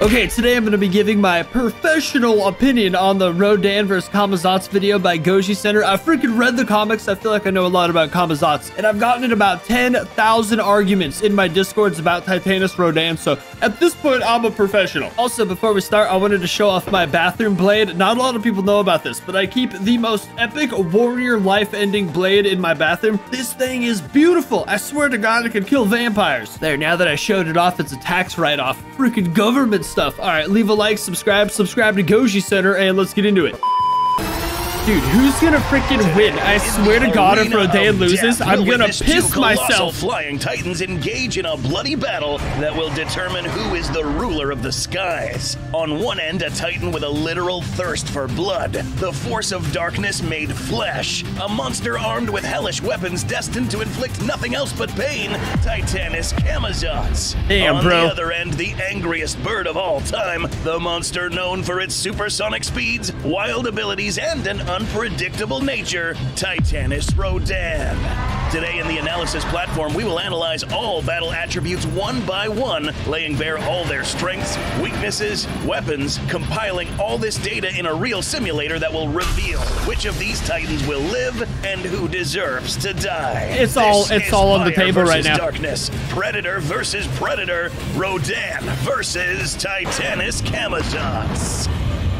Okay, today I'm going to be giving my professional opinion on the Rodan vs. Camazotz video by Goji Center. I freaking read the comics. I feel like I know a lot about Camazotz, and I've gotten in about 10,000 arguments in my discords about Titanus Rodan, so at this point, I'm a professional. Also, before we start, I wanted to show off my bathroom blade. Not a lot of people know about this, but I keep the most epic warrior life-ending blade in my bathroom. This thing is beautiful. I swear to God, it can kill vampires. There, now that I showed it off, it's a tax write-off. Freaking government stuff. All right, leave a like, subscribe to Goji Center, and let's get into it. Dude, who's gonna freaking win? I swear to God, if Rodan loses, I'm gonna piss myself. Flying titans engage in a bloody battle that will determine who is the ruler of the skies. On one end, a titan with a literal thirst for blood, the force of darkness made flesh, a monster armed with hellish weapons destined to inflict nothing else but pain, Titanus Camazotz. Damn, bro. On the other end, the angriest bird of all time, the monster known for its supersonic speeds, wild abilities, and an unpredictable nature, Titanus Rodan. Today in the analysis platform, we will analyze all battle attributes one by one, laying bare all their strengths, weaknesses, weapons, compiling all this data in a real simulator that will reveal which of these titans will live and who deserves to die. It's all on the table right now. Darkness, Predator versus Predator, Rodan versus Titanus Camazotz.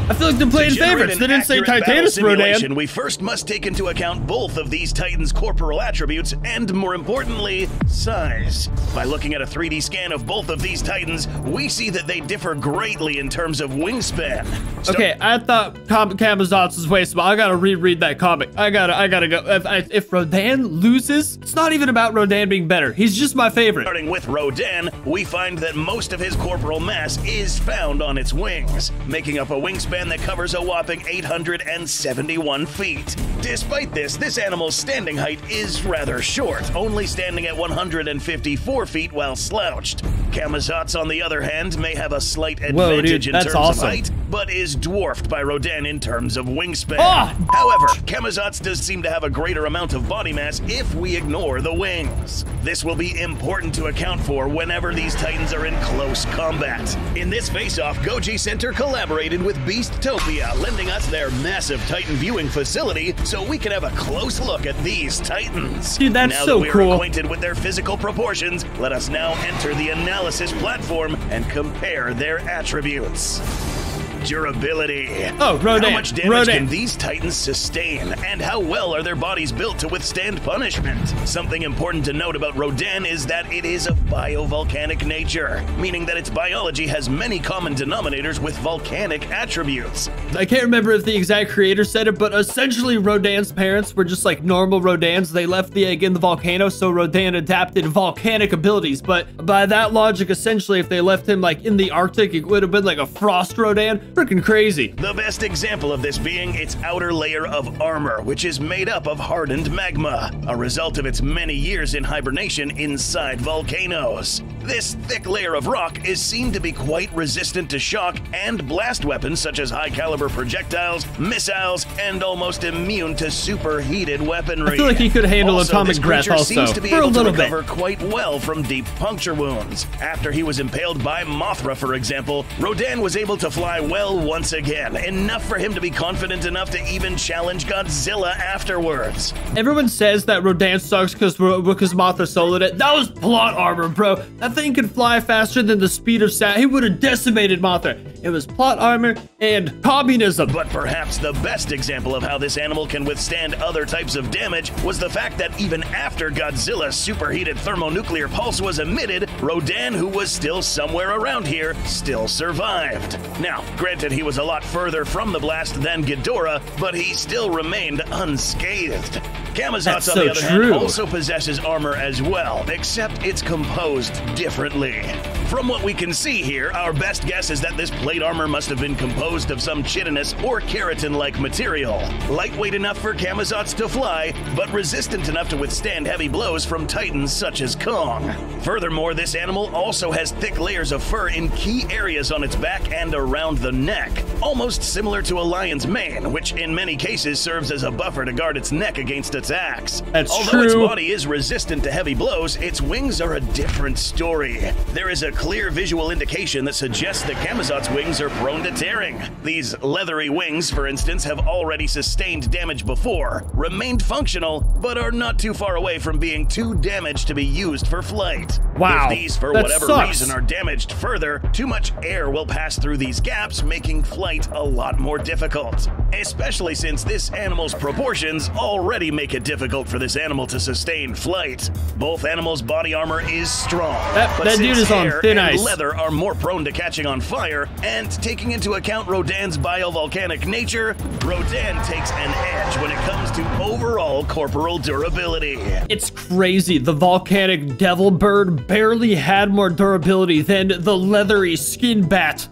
I feel like they're playing favorites. They didn't say Titanus Rodan. We first must take into account both of these titans' corporal attributes and, more importantly, size. By looking at a 3D scan of both of these titans, we see that they differ greatly in terms of wingspan. Okay, I thought Camazotz was way small. I gotta reread that comic. I gotta go. If Rodan loses, it's not even about Rodan being better. He's just my favorite. Starting with Rodan, we find that most of his corporal mass is found on its wings, making up a wingspan that covers a whopping 871 feet. Despite this animal's standing height is rather short, only standing at 154 feet while slouched. Camazotz, on the other hand, may have a slight advantage in terms of height, but is dwarfed by Rodan in terms of wingspan. However, Camazotz does seem to have a greater amount of body mass if we ignore the wings. This will be important to account for whenever these titans are in close combat. In this face-off, Goji Center collaborated with Beasttopia, lending us their massive titan viewing facility so we can have a close look at these titans. Dude, that's now so that cool. We're acquainted with their physical proportions, let us now enter the analysis platform and compare their attributes. Durability. Oh, Rodan. How much damage can these titans sustain, and how well are their bodies built to withstand punishment? Something important to note about Rodan is that it is of biovolcanic nature, meaning that its biology has many common denominators with volcanic attributes. I can't remember if the exact creator said it, but essentially Rodan's parents were just like normal Rodans. They left the egg in the volcano, so Rodan adapted volcanic abilities. But by that logic, essentially, if they left him like in the Arctic, it would have been like a frost Rodan. Freaking crazy. The best example of this being its outer layer of armor, which is made up of hardened magma, a result of its many years in hibernation inside volcanoes. This thick layer of rock is seen to be quite resistant to shock and blast weapons such as high-caliber projectiles, missiles, and almost immune to superheated weaponry. I feel like he could handle atomic breath also, seems to be for a able little to bit. recover quite well from deep puncture wounds. After he was impaled by Mothra, for example, Rodan was able to fly well once again, enough for him to be confident enough to even challenge Godzilla afterwards. Everyone says that Rodan sucks because Mothra soloed it. That was plot armor, bro. That thing could fly faster than the speed of sound. He would have decimated Mothra. It was plot armor and communism. But perhaps the best example of how this animal can withstand other types of damage was the fact that even after Godzilla's superheated thermonuclear pulse was emitted, Rodan, who was still somewhere around here, still survived. Now, granted, he was a lot further from the blast than Ghidorah, but he still remained unscathed. Camazotz, on the other hand, also possesses armor as well, except it's composed differently. From what we can see here, our best guess is that this plate armor must have been composed of some chitinous or keratin-like material. Lightweight enough for Camazotz to fly, but resistant enough to withstand heavy blows from titans such as Kong. Furthermore, this animal also has thick layers of fur in key areas on its back and around the neck, almost similar to a lion's mane, which in many cases serves as a buffer to guard its neck against attacks. That's Although true. its body is resistant to heavy blows, its wings are a different story. There is a clear visual indication that suggests that Camazotz wings are prone to tearing. These leathery wings, for instance, have already sustained damage before, remained functional, but are not too far away from being too damaged to be used for flight. Wow, if these, for whatever reason, are damaged further, too much air will pass through these gaps, making flight a lot more difficult. Especially since this animal's proportions already make it difficult for this animal to sustain flight. Both animals' body armor is strong, but that dude is on thin and ice. Leather are more prone to catching on fire, and taking into account Rodan's biovolcanic nature, Rodan takes an edge when it comes to overall corporal durability. It's crazy. The volcanic devil bird barely had more durability than the leathery skin bat.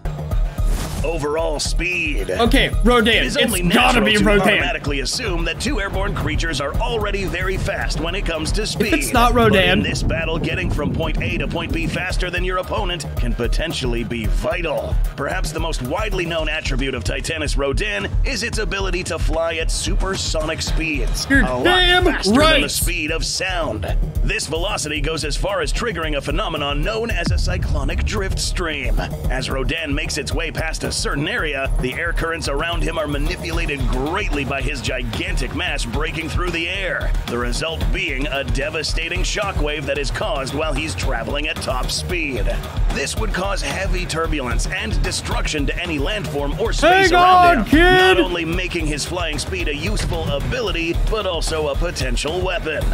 Overall speed. Okay, Rodan. It's gotta be Rodan. Automatically assume that two airborne creatures are already very fast when it comes to speed. If it's not Rodan, but in this battle, getting from point A to point B faster than your opponent can potentially be vital. Perhaps the most widely known attribute of Titanus Rodan is its ability to fly at supersonic speeds. You're a lot damn faster right. than the speed of sound. This velocity goes as far as triggering a phenomenon known as a cyclonic drift stream. As Rodan makes its way past a certain area, the air currents around him are manipulated greatly by his gigantic mass breaking through the air, the result being a devastating shockwave that is caused while he's traveling at top speed. This would cause heavy turbulence and destruction to any landform or space around him, not only making his flying speed a useful ability, but also a potential weapon.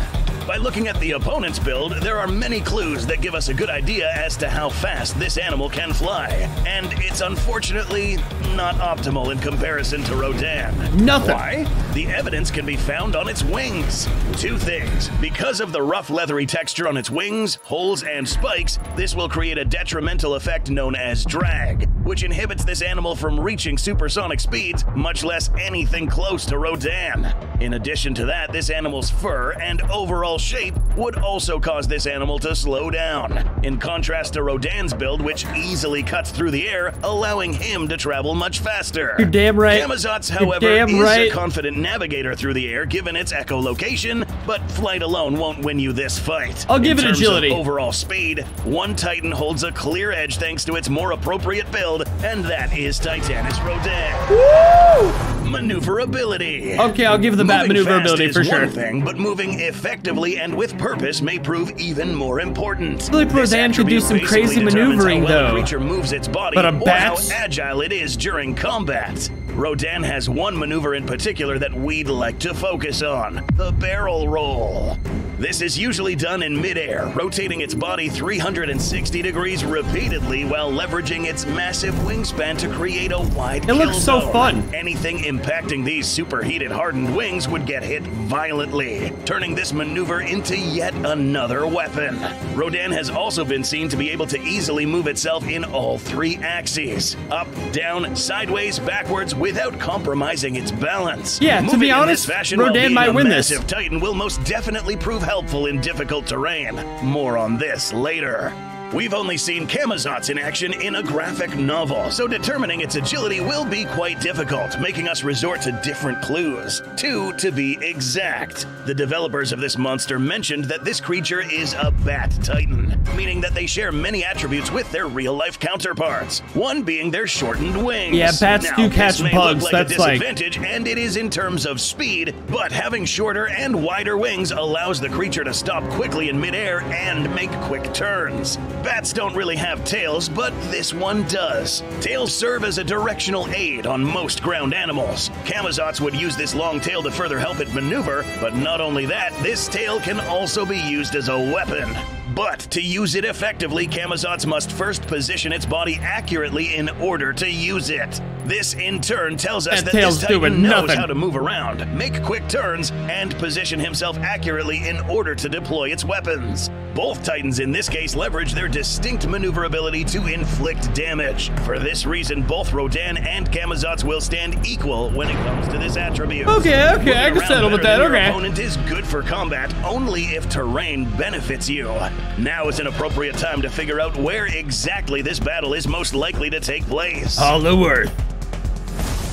By looking at the opponent's build, there are many clues that give us a good idea as to how fast this animal can fly, and it's unfortunately not optimal in comparison to Rodan. Nothing. Why? The evidence can be found on its wings. Two things. Because of the rough leathery texture on its wings, holes, and spikes, this will create a detrimental effect known as drag, which inhibits this animal from reaching supersonic speeds, much less anything close to Rodan. In addition to that, this animal's fur and overall shape would also cause this animal to slow down, in contrast to Rodan's build, which easily cuts through the air, allowing him to travel much faster. You're damn right. Camazotz, however, is a confident navigator through the air given its echolocation, but flight alone won't win you this fight. I'll give it agility. In terms of overall speed, one Titan holds a clear edge thanks to its more appropriate build, and that is Titanus Rodan. Woo! Maneuverability. Okay, I'll give the bat maneuverability for sure. One thing, but moving effectively and with purpose may prove even more important. I feel like Rodan could do some crazy maneuvering though. A creature moves its body, but a or bat? how agile it is during combat. Rodan has one maneuver in particular that we'd like to focus on: the barrel roll. This is usually done in midair, rotating its body 360 degrees repeatedly while leveraging its massive wingspan to create a wide kill zone. It looks so fun. Anything impacting these superheated hardened wings would get hit violently, turning this maneuver into yet another weapon. Rodan has also been seen to be able to easily move itself in all three axes: up, down, sideways, backwards, without compromising its balance. Yeah, to be honest, Rodan might win this. Massive Titan will most definitely prove helpful in difficult terrain. More on this later. We've only seen Camazotz in action in a graphic novel, so determining its agility will be quite difficult, making us resort to different clues. 2 to be exact. The developers of this monster mentioned that this creature is a Bat Titan, meaning that they share many attributes with their real-life counterparts, one being their shortened wings. Yeah, bats do catch bugs, like that's a disadvantage, and it is in terms of speed, but having shorter and wider wings allows the creature to stop quickly in midair and make quick turns. Bats don't really have tails, but this one does. Tails serve as a directional aid on most ground animals. Camazotz would use this long tail to further help it maneuver, but not only that, this tail can also be used as a weapon. But to use it effectively, Camazotz must first position its body accurately in order to use it. This, in turn, tells us that this Titan knows how to move around, make quick turns, and position himself accurately in order to deploy its weapons. Both Titans in this case leverage their distinct maneuverability to inflict damage. For this reason, both Rodan and Camazotz will stand equal when it comes to this attribute. Okay, I can settle with that, okay. Your opponent is good for combat only if terrain benefits you. Now is an appropriate time to figure out where exactly this battle is most likely to take place. Hollow Earth.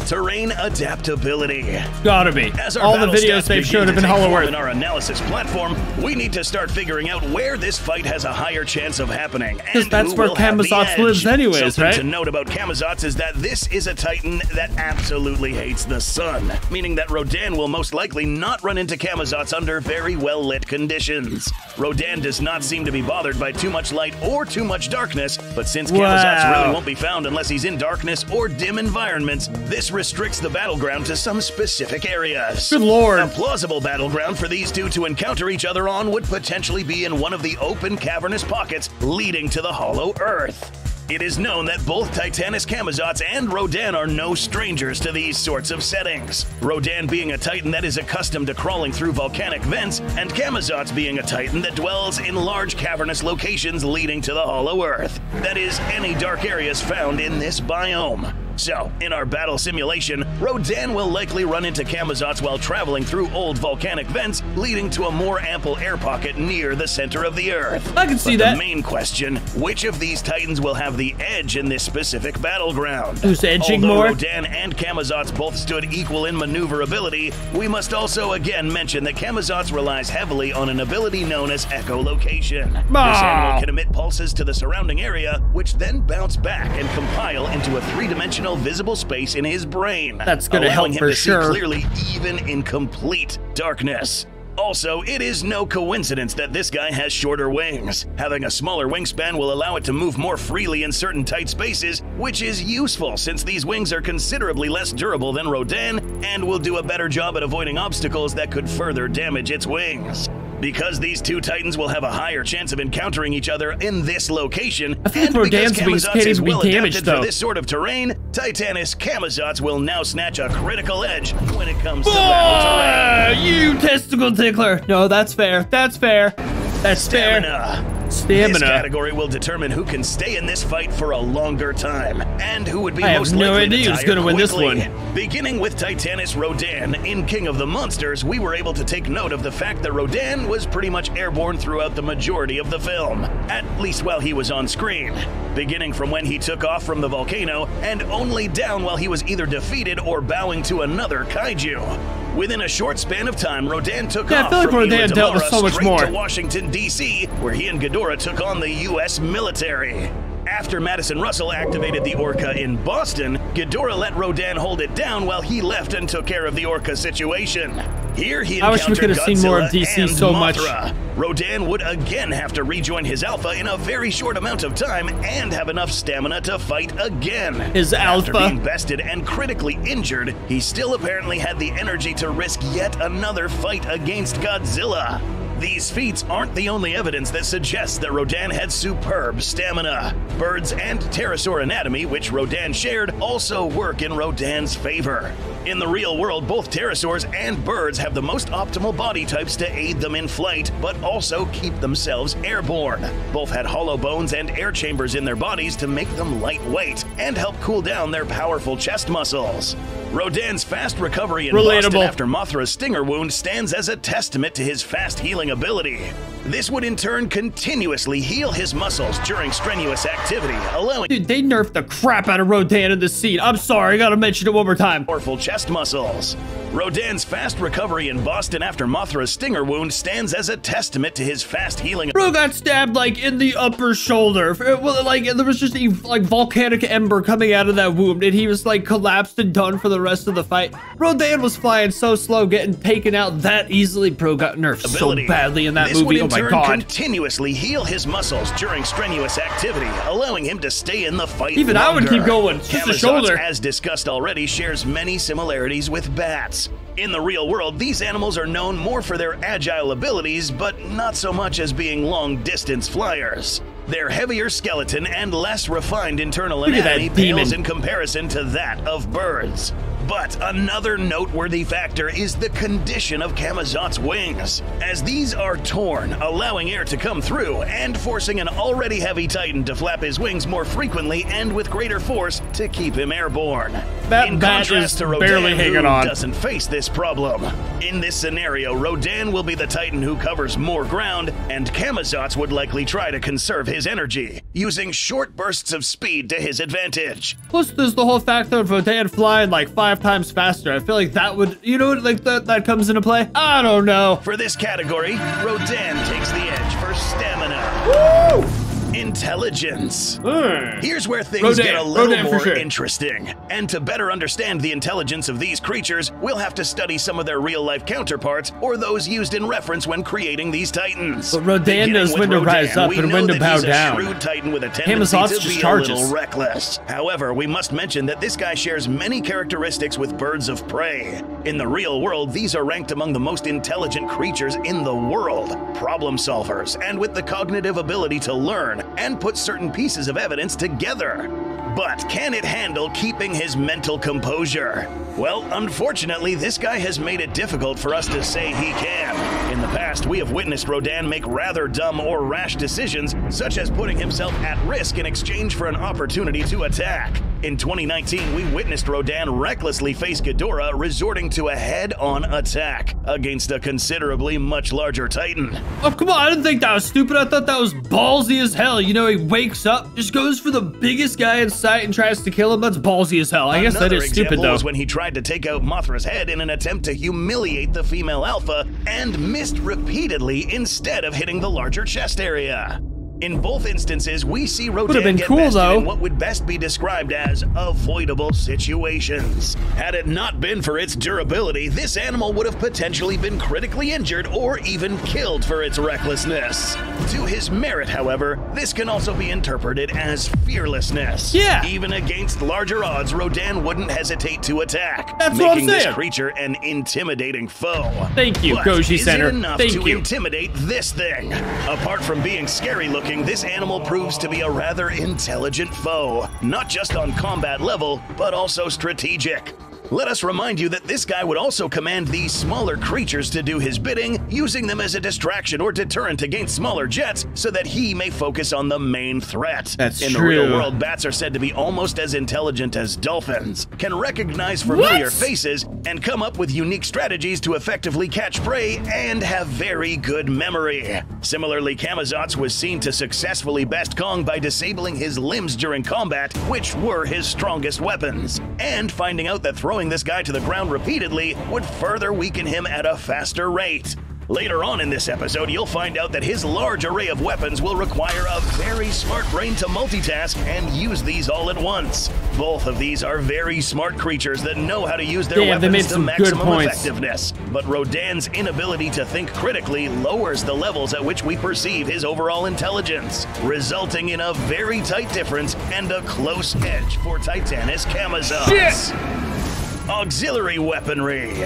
terrain adaptability. Gotta be. As our All the battle videos stats they've begin shown have to been take Hollow form Earth. in our analysis platform, we need to start figuring out where this fight has a higher chance of happening. Because that's where Camazotz lives anyways, Something right? to note about Camazotz is that this is a Titan that absolutely hates the sun, meaning that Rodan will most likely not run into Camazotz under very well-lit conditions. Rodan does not seem to be bothered by too much light or too much darkness, but since Camazotz really won't be found unless he's in darkness or dim environments, this restricts the battleground to some specific areas. Good lord. A plausible battleground for these two to encounter each other on would potentially be in one of the open cavernous pockets leading to the Hollow Earth. It is known that both Titanus Camazotz and Rodan are no strangers to these sorts of settings. Rodan being a Titan that is accustomed to crawling through volcanic vents, and Camazotz being a Titan that dwells in large cavernous locations leading to the Hollow Earth. That is, any dark areas found in this biome. So, in our battle simulation, Rodan will likely run into Camazotz while traveling through old volcanic vents, leading to a more ample air pocket near the center of the Earth. I can see But that. the main question, which of these Titans will have the edge in this specific battleground? Who's edging Although more? Rodan and Camazotz both stood equal in maneuverability, we must also again mention that Camazotz relies heavily on an ability known as echolocation. This animal can emit pulses to the surrounding area, which then bounce back and compile into a three-dimensional visible space in his brain. That's gonna allowing help him for to sure. see clearly even in complete darkness. Also, it is no coincidence that this guy has shorter wings. Having a smaller wingspan will allow it to move more freely in certain tight spaces, which is useful since these wings are considerably less durable than Rodan and will do a better job at avoiding obstacles that could further damage its wings. Because these two Titans will have a higher chance of encountering each other in this location, I think and because Rodan's wings Camazotz can't is even be well damaged, adapted though. for this sort of terrain, Titanus Camazotz will now snatch a critical edge when it comes to battle terrain. You testicle tickler. No, that's fair. That's fair. That's fair. Stamina. This category will determine who can stay in this fight for a longer time, and who would be I have most no likely idea to who's tire gonna win this quickly. one. Beginning with Titanus Rodan, in King of the Monsters, we were able to take note of the fact that Rodan was pretty much airborne throughout the majority of the film, at least while he was on screen. Beginning from when he took off from the volcano, and only down while he was either defeated or bowing to another kaiju. Within a short span of time, Rodan took off I feel like from Rodan Ila dealt with Tamara so much straight more. to Washington, D.C., where he and Ghidorah took on the U.S. military. After Madison Russell activated the Orca in Boston, Ghidorah let Rodan hold it down while he left and took care of the Orca situation. Here he I wish we encountered could have seen more of Godzilla DC and so much. Mothra. Rodan would again have to rejoin his alpha in a very short amount of time and have enough stamina to fight again. His After alpha. being bested and critically injured, he still apparently had the energy to risk yet another fight against Godzilla. These feats aren't the only evidence that suggests that Rodan had superb stamina. Birds and pterosaur anatomy, which Rodan shared, also work in Rodan's favor. In the real world, both pterosaurs and birds have the most optimal body types to aid them in flight, but also keep themselves airborne. Both had hollow bones and air chambers in their bodies to make them lightweight and help cool down their powerful chest muscles. Rodan's fast recovery in Boston after Mothra's stinger wound stands as a testament to his fast healing ability. This would in turn continuously heal his muscles during strenuous activity, allowing— Dude, they nerfed the crap out of Rodan in this scene. I'm sorry, I gotta mention it one more time. Powerful chest muscles. Rodan's fast recovery in Boston after Mothra's stinger wound stands as a testament to his fast healing. Bro got stabbed like in the upper shoulder. Well, like there was just a like volcanic ember coming out of that wound, and he was like collapsed and done for the rest of the fight. Rodan was flying so slow, getting taken out that easily. Bro got nerfed so badly in that movie. Oh my god! Continuously heal his muscles during strenuous activity, allowing him to stay in the fight. Even longer. I would keep going. Just Camazotz, the shoulder. as discussed already, shares many similarities with bats. In the real world, these animals are known more for their agile abilities, but not so much as being long-distance flyers. Their heavier skeleton and less refined internal anatomy pales in comparison to that of birds. But another noteworthy factor is the condition of Camazotz's wings, as these are torn, allowing air to come through and forcing an already heavy Titan to flap his wings more frequently and with greater force to keep him airborne. That bat is barely hanging on. Doesn't face this problem. In this scenario, Rodan will be the Titan who covers more ground, and Camazotz would likely try to conserve his energy, using short bursts of speed to his advantage. Plus, there's the whole factor of Rodan flying like 500 2.5 times faster. I feel like that would, you know, like that comes into play. I don't know. For this category, Rodan takes the edge for stamina. Woo! Intelligence. Here's where things get a little more interesting. And to better understand the intelligence of these creatures, we'll have to study some of their real-life counterparts or those used in reference when creating these titans. But Rodan knows when to rise up and when to bow down. Shrewd titan with a tendency to be a little reckless. However, we must mention that this guy shares many characteristics with birds of prey. In the real world, these are ranked among the most intelligent creatures in the world, problem solvers, and with the cognitive ability to learn and put certain pieces of evidence together. But can it handle keeping his mental composure? Well, unfortunately, this guy has made it difficult for us to say he can. In the past, we have witnessed Rodan make rather dumb or rash decisions, such as putting himself at risk in exchange for an opportunity to attack. In 2019, we witnessed Rodan recklessly face Ghidorah, resorting to a head-on attack against a considerably much larger titan. Oh, come on, I didn't think that was stupid. I thought that was ballsy as hell. You know, he wakes up, just goes for the biggest guy in sight and tries to kill him. That's ballsy as hell. I guess that is stupid, though. Was when he tried to take out Mothra's head in an attempt to humiliate the female alpha and missed repeatedly instead of hitting the larger chest area. In both instances, we see Rodan get bested in what would best be described as avoidable situations. Had it not been for its durability, this animal would have potentially been critically injured or even killed for its recklessness. To his merit, however, this can also be interpreted as fearlessness. Yeah. Even against larger odds, Rodan wouldn't hesitate to attack, That's what I'm saying. Making this creature an intimidating foe. Thank you, Goji Center. Is it enough to intimidate this thing? Apart from being scary looking, this animal proves to be a rather intelligent foe, not just on combat level, but also strategic. Let us remind you that this guy would also command these smaller creatures to do his bidding, using them as a distraction or deterrent against smaller jets so that he may focus on the main threat. That's true. In the real world, bats are said to be almost as intelligent as dolphins, can recognize familiar faces, and come up with unique strategies to effectively catch prey and have very good memory. Similarly, Camazotz was seen to successfully best Kong by disabling his limbs during combat, which were his strongest weapons, and finding out that throwing this guy to the ground repeatedly would further weaken him at a faster rate. Later on in this episode, you'll find out that his large array of weapons will require a very smart brain to multitask and use these all at once. Both of these are very smart creatures that know how to use their weapons to maximum effectiveness. But Rodan's inability to think critically lowers the levels at which we perceive his overall intelligence, resulting in a very tight difference and a close edge for Titanus Camazotz. Auxiliary weaponry.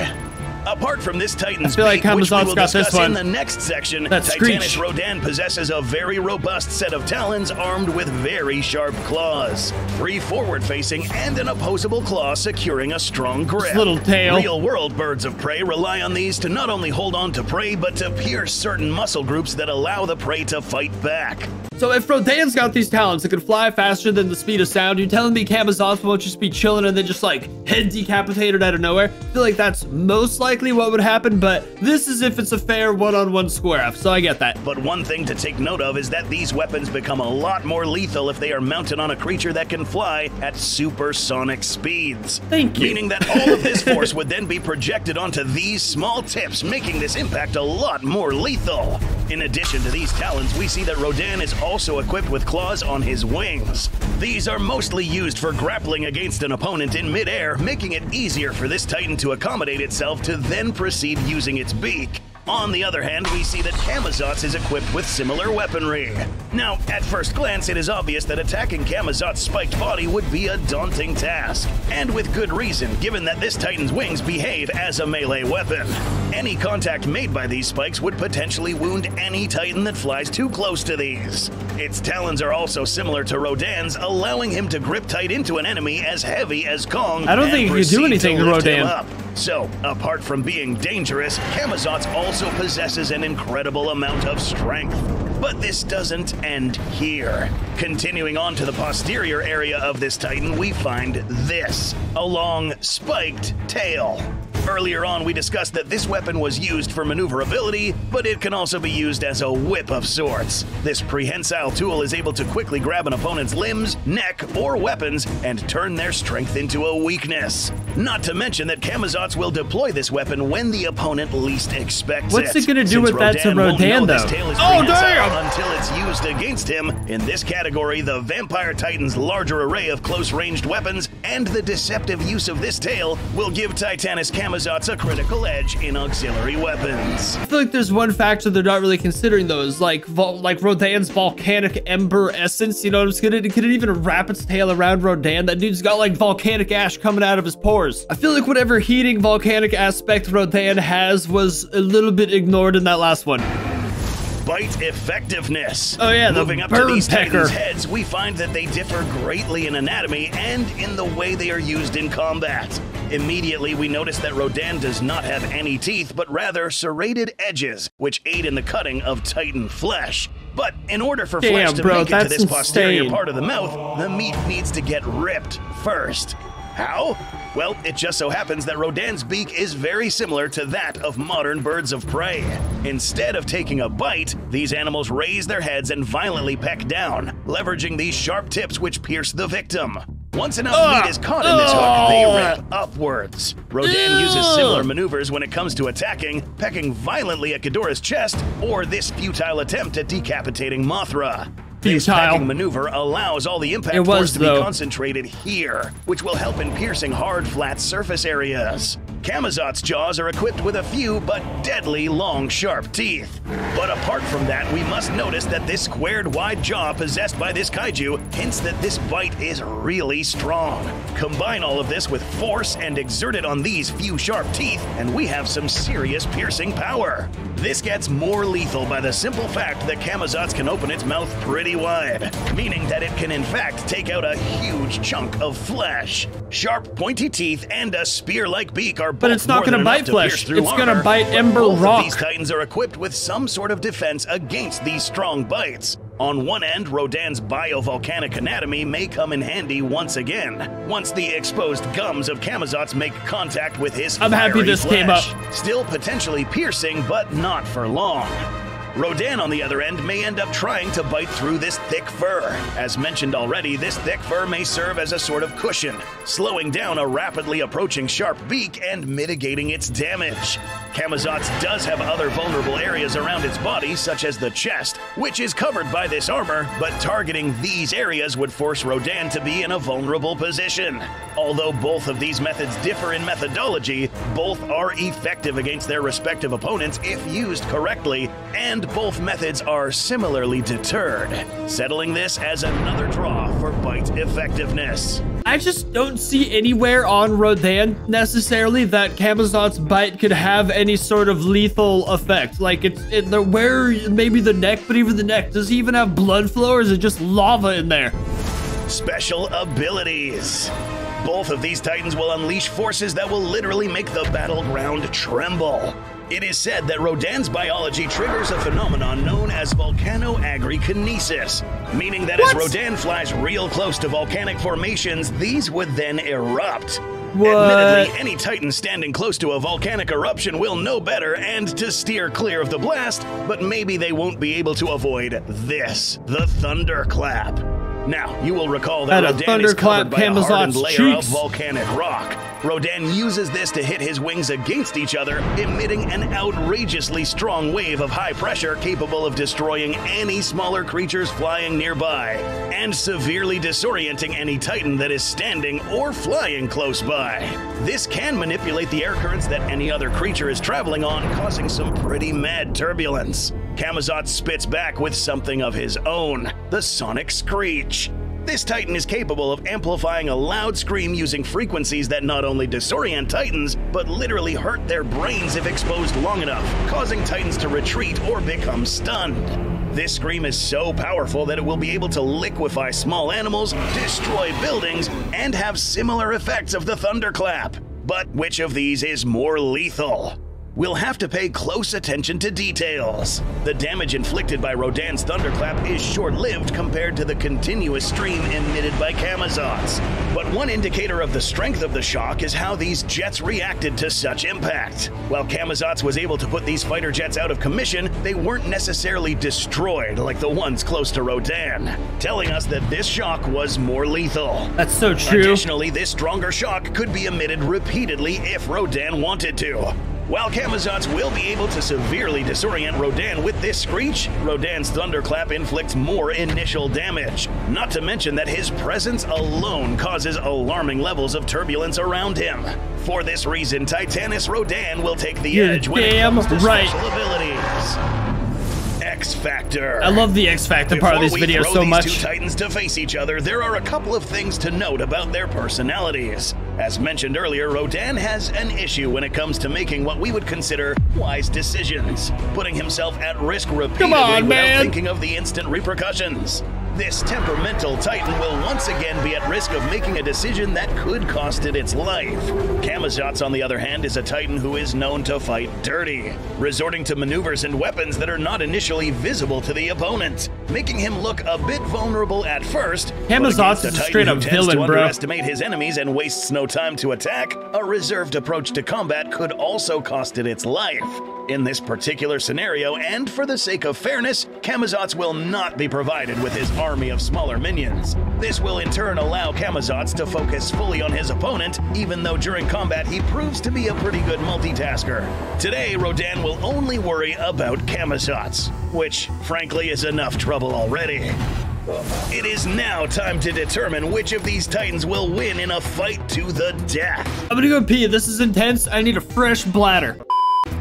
Apart from this Titan's beak, which we will discuss in the next section, Titanus Rodan possesses a very robust set of talons armed with very sharp claws. 3 forward-facing and an opposable claw securing a strong grip. Little tail. Real-world birds of prey rely on these to not only hold on to prey, but to pierce certain muscle groups that allow the prey to fight back. So if Rodan's got these talons that can fly faster than the speed of sound, you're telling me Camazotz won't just be chilling and then just like head decapitated out of nowhere? I feel like that's most likely what would happen, but this is if it's a fair one-on-one square-off, so I get that. But one thing to take note of is that these weapons become a lot more lethal if they are mounted on a creature that can fly at supersonic speeds. Thank you. Meaning that all of this force would then be projected onto these small tips, making this impact a lot more lethal. In addition to these talons, we see that Rodan is also equipped with claws on his wings. These are mostly used for grappling against an opponent in midair, making it easier for this Titan to accommodate itself to then proceed using its beak. On the other hand, we see that Camazotz is equipped with similar weaponry. Now, at first glance, it is obvious that attacking Camazotz's spiked body would be a daunting task. And with good reason, given that this Titan's wings behave as a melee weapon. Any contact made by these spikes would potentially wound any Titan that flies too close to these. Its talons are also similar to Rodan's, allowing him to grip tight into an enemy as heavy as Kong. I don't think he can do anything to Rodan. So, apart from being dangerous, Camazotz also possesses an incredible amount of strength. But this doesn't end here. Continuing on to the posterior area of this Titan, we find this, a long, spiked tail. Earlier on, we discussed that this weapon was used for maneuverability, but it can also be used as a whip of sorts. This prehensile tool is able to quickly grab an opponent's limbs, neck, or weapons and turn their strength into a weakness. Not to mention that Camazotz will deploy this weapon when the opponent least expects What's it. it gonna do with that to Rodan, though? Oh, damn! Until it's used against him. In this category, the Vampire Titan's larger array of close-ranged weapons and the deceptive use of this tail will give Titanus Camazotz a critical edge in auxiliary weapons. I feel like there's one factor they're not really considering, though, is like Rodan's volcanic ember essence. You know what I'm saying? Could it even wrap its tail around Rodan? That dude's got like volcanic ash coming out of his pores. I feel like whatever heating volcanic aspect Rodan has was a little bit ignored in that last one. Bite effectiveness. Oh yeah, the Moving up to these Titans' heads, we find that they differ greatly in anatomy and in the way they are used in combat. Immediately, we notice that Rodan does not have any teeth, but rather serrated edges, which aid in the cutting of Titan flesh. But in order for flesh to make it to this posterior part of the mouth, the meat needs to get ripped first. How? Well, it just so happens that Rodan's beak is very similar to that of modern birds of prey. Instead of taking a bite, these animals raise their heads and violently peck down, leveraging these sharp tips which pierce the victim. Once enough meat is caught in this hook, they rip upwards. Rodan uses similar maneuvers when it comes to attacking, pecking violently at Ghidorah's chest, or this futile attempt at decapitating Mothra. This pecking maneuver allows all the impact force to be concentrated here, which will help in piercing hard, flat surface areas. Camazotz's jaws are equipped with a few but deadly long, sharp teeth. But apart from that, we must notice that this squared, wide jaw possessed by this kaiju hints that this bite is really strong. Combine all of this with force and exert it on these few sharp teeth, and we have some serious piercing power. This gets more lethal by the simple fact that Camazotz can open its mouth pretty wide, meaning that it can in fact take out a huge chunk of flesh. Sharp, pointy teeth and a spear-like beak are both but it's not going to bite flesh. It's going to bite ember rock. These Titans are equipped with some sort of defense against these strong bites. On one end, Rodan's biovolcanic anatomy may come in handy once again, once the exposed gums of Camazotz make contact with his fiery happy this flesh. came up. Still potentially piercing, but not for long. Rodan, on the other end, may end up trying to bite through this thick fur. As mentioned already, this thick fur may serve as a sort of cushion, slowing down a rapidly approaching sharp beak and mitigating its damage. Camazotz does have other vulnerable areas around its body, such as the chest, which is covered by this armor, but targeting these areas would force Rodan to be in a vulnerable position. Although both of these methods differ in methodology, both are effective against their respective opponents if used correctly, and both methods are similarly deterred, settling this as another draw for bite effectiveness. I just don't see anywhere on Rodan necessarily that Camazotz's bite could have any sort of lethal effect. Like where maybe the neck, but even the neck, does he even have blood flow, or is it just lava in there? Special abilities. Both of these Titans will unleash forces that will literally make the battleground tremble. It is said that Rodan's biology triggers a phenomenon known as volcanoagrikinesis, meaning that as Rodan flies real close to volcanic formations, these would then erupt. Admittedly, any Titan standing close to a volcanic eruption will know better and to steer clear of the blast, but maybe they won't be able to avoid this, the thunderclap. Now, you will recall that Rodan is covered by a hardened layer of volcanic rock. Rodan uses this to hit his wings against each other, emitting an outrageously strong wave of high pressure capable of destroying any smaller creatures flying nearby, and severely disorienting any Titan that is standing or flying close by. This can manipulate the air currents that any other creature is traveling on, causing some pretty mad turbulence. Camazotz spits back with something of his own, the sonic screech. This Titan is capable of amplifying a loud scream using frequencies that not only disorient Titans, but literally hurt their brains if exposed long enough, causing Titans to retreat or become stunned. This scream is so powerful that it will be able to liquefy small animals, destroy buildings, and have similar effects of the thunderclap. But which of these is more lethal? we'll have to pay close attention to details. The damage inflicted by Rodan's thunderclap is short-lived compared to the continuous stream emitted by Camazotz. But one indicator of the strength of the shock is how these jets reacted to such impact. While Camazotz was able to put these fighter jets out of commission, they weren't necessarily destroyed like the ones close to Rodan, telling us that this shock was more lethal. That's so true. Additionally, this stronger shock could be emitted repeatedly if Rodan wanted to. While Camazotz will be able to severely disorient Rodan with this screech, Rodan's thunderclap inflicts more initial damage. Not to mention that his presence alone causes alarming levels of turbulence around him. For this reason, Titanus Rodan will take the edge when it comes to special abilities. XFactor. I love the XFactor part of this video so much. These two titans to face each other, there are a couple of things to note about their personalities. As mentioned earlier, Rodan has an issue when it comes to making what we would consider wise decisions, putting himself at risk repeatedly without thinking of the instant repercussions. This temperamental titan will once again be at risk of making a decision that could cost it its life. Camazotz, on the other hand, is a titan who is known to fight dirty, resorting to maneuvers and weapons that are not initially visible to the opponent, making him look a bit vulnerable at first. Camazotz is a straight-up villain, bro. Underestimate his enemies and wastes no time to attack. A reserved approach to combat could also cost it its life. In this particular scenario, and for the sake of fairness, Camazotz will not be provided with his army of smaller minions. This will in turn allow Camazotz to focus fully on his opponent, even though during combat he proves to be a pretty good multitasker. Today, Rodan will only worry about Camazotz, which frankly is enough trouble already. It is now time to determine which of these titans will win in a fight to the death. I'm gonna go pee. This is intense. I need a fresh bladder.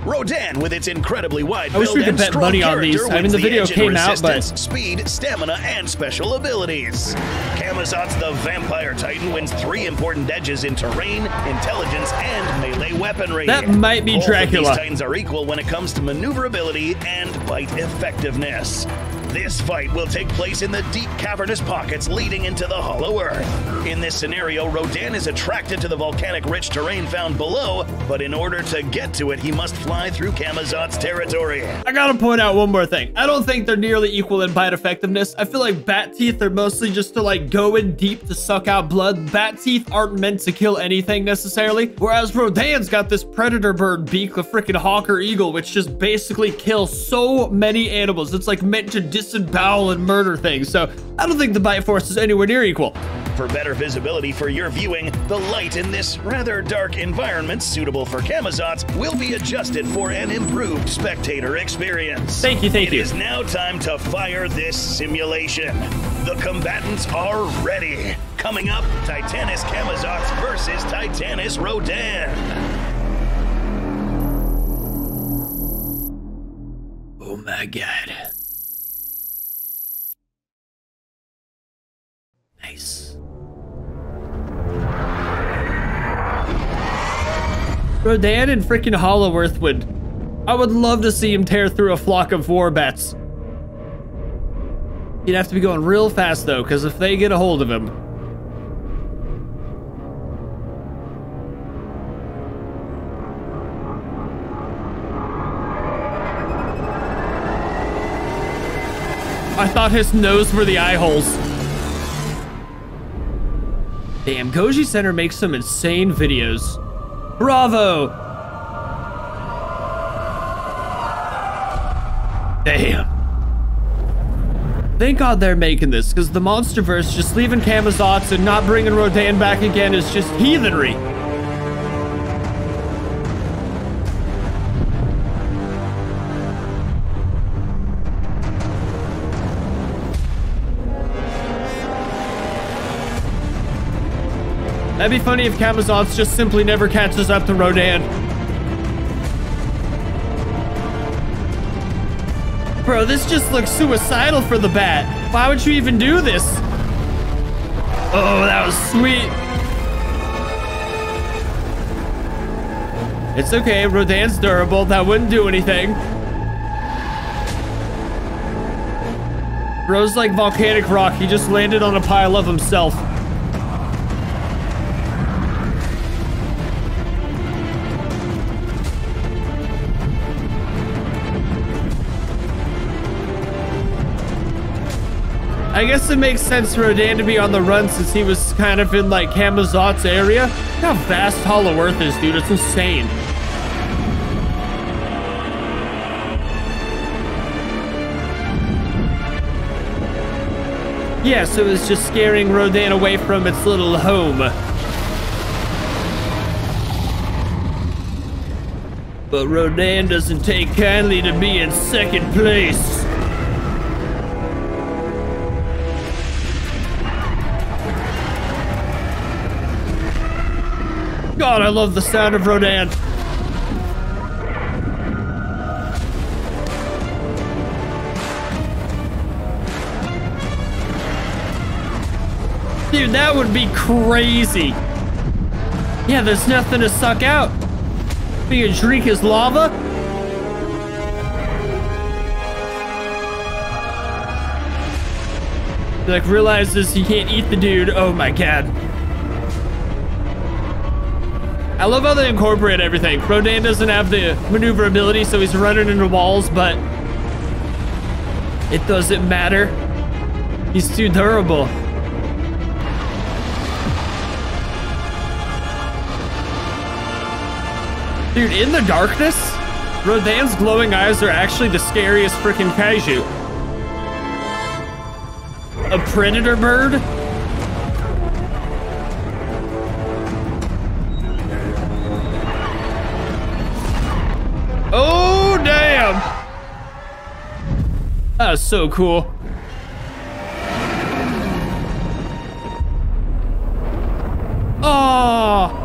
Rodan, with its incredibly wide I wish we could bet money on these. I mean, the video came out, but speed, stamina, and special abilities. Camazotz, the vampire titan, wins 3 important edges in terrain, intelligence, and melee weaponry. That might be Dracula. Both of these titans are equal when it comes to maneuverability and bite effectiveness. This fight will take place in the deep cavernous pockets leading into the hollow earth. In this scenario, Rodan is attracted to the volcanic-rich terrain found below, but in order to get to it, he must fly through Camazotz territory. I gotta point out one more thing. I don't think they're nearly equal in bite effectiveness. I feel like bat teeth are mostly just to like go in deep to suck out blood. Bat teeth aren't meant to kill anything necessarily, whereas Rodan's got this predator bird beak, a freaking hawk or eagle, which just basically kills so many animals. It's like meant to disembowel and murder things. So I don't think the bite force is anywhere near equal. For better visibility for your viewing, the light in this rather dark environment suitable for Camazotz will be adjusted for an improved spectator experience. Thank you. It is now time to fire this simulation. The combatants are ready. Coming up, Titanus Camazotz versus Titanus Rodan. Oh my god. Nice. Rodan and freaking Hollow Earth I would love to see him tear through a flock of warbats. He'd have to be going real fast though, because if they get a hold of him. I thought his nose were the eye holes. Damn, Goji Center makes some insane videos. Bravo! Damn. Thank God they're making this, because the Monsterverse just leaving Camazotz and not bringing Rodan back again is just heathenry. That'd be funny if Camazotz just simply never catches up to Rodan. Bro, this just looks suicidal for the bat. Why would you even do this? Oh, that was sweet. It's okay, Rodan's durable. That wouldn't do anything. Bro's like volcanic rock. He just landed on a pile of himself. I guess it makes sense for Rodan to be on the run since he was kind of in like Camazotz area. Look how vast Hollow Earth is, dude. It's insane. Yeah, so it was just scaring Rodan away from its little home. But Rodan doesn't take kindly to be in second place. God, I love the sound of Rodan. Dude, that would be crazy. Yeah, there's nothing to suck out. You can drink his lava. Like, realizes he can't eat the dude. Oh my god. I love how they incorporate everything. Rodan doesn't have the maneuverability, so he's running into walls, but it doesn't matter. He's too durable. Dude, in the darkness, Rodan's glowing eyes are actually the scariest freaking kaiju. A predator bird? Oh, damn! That was so cool. Oh!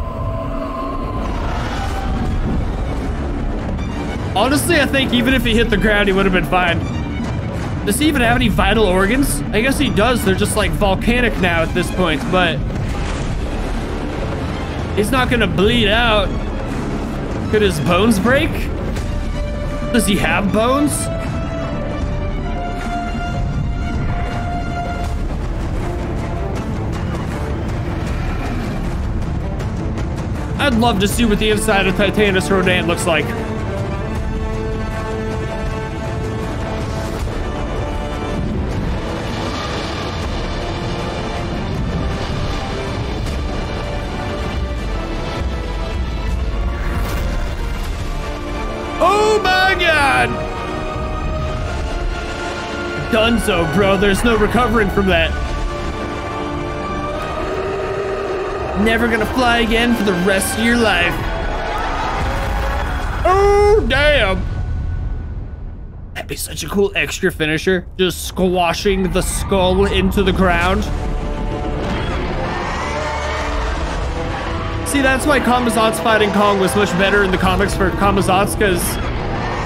Honestly, I think even if he hit the ground, he would have been fine. Does he even have any vital organs? I guess he does. They're just like volcanic now at this point, but he's not gonna bleed out. Could his bones break? Does he have bones? I'd love to see what the inside of Titanus Rodan looks like. Oh my god! Dunzo, bro. There's no recovering from that. Never gonna fly again for the rest of your life. Oh, damn. That'd be such a cool extra finisher. Just squashing the skull into the ground. See, that's why Camazotz fighting Kong was much better in the comics for Camazotz, because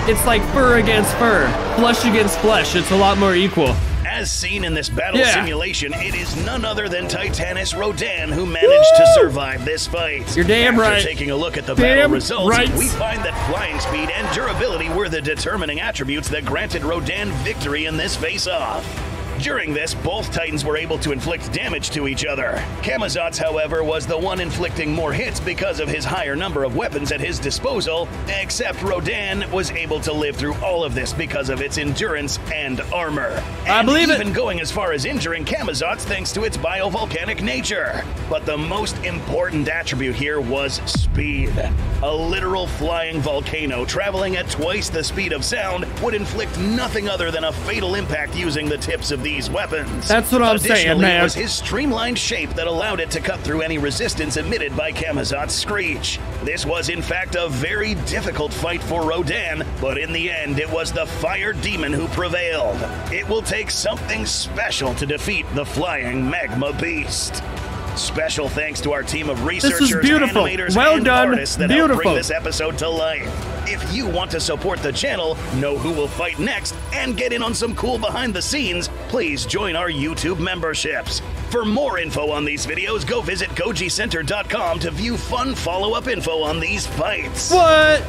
it's like fur against fur, flesh against flesh. It's a lot more equal. As seen in this battle simulation, it is none other than Titanus Rodan who managed to survive this fight. You're damn right. After taking a look at the battle results, we find that flying speed and durability were the determining attributes that granted Rodan victory in this face-off. During this, both Titans were able to inflict damage to each other. Camazotz, however, was the one inflicting more hits because of his higher number of weapons at his disposal, except Rodan was able to live through all of this because of its endurance and armor. And I believe even going as far as injuring Camazotz thanks to its biovolcanic nature. But the most important attribute here was speed. A literal flying volcano traveling at twice the speed of sound would inflict nothing other than a fatal impact using the tips of these weapons. That's what I'm saying, man. It was his streamlined shape that allowed it to cut through any resistance emitted by Camazotz's screech. This was in fact a very difficult fight for Rodan, but in the end it was the fire demon who prevailed. It will take something special to defeat the flying magma beast. Special thanks to our team of researchers, animators, and artists that helped bring this episode to life. If you want to support the channel, know who will fight next, and get in on some cool behind the scenes, please join our YouTube memberships. For more info on these videos, go visit gojicenter.com to view fun follow-up info on these fights. What?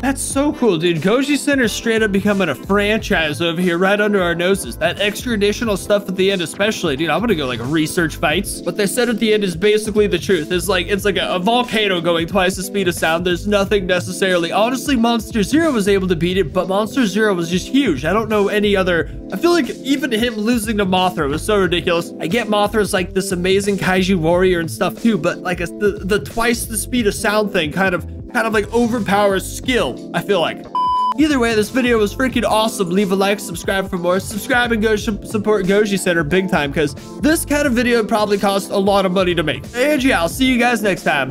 That's so cool, dude. Goji Center straight up becoming a franchise over here right under our noses. That extra additional stuff at the end especially, dude. I'm gonna go like research fights. What they said at the end is basically the truth. It's like a volcano going twice the speed of sound. There's nothing necessarily. Honestly, Monster Zero was able to beat it, but Monster Zero was just huge. I don't know any other. I feel like even him losing to Mothra was so ridiculous. I get Mothra's like this amazing kaiju warrior and stuff too, but like the twice the speed of sound thing kind of like overpowers skill, I feel like. Either way, this video was freaking awesome. Leave a like, subscribe for more. Subscribe and go support Goji Center big time, because this kind of video probably cost a lot of money to make. And yeah, I'll see you guys next time.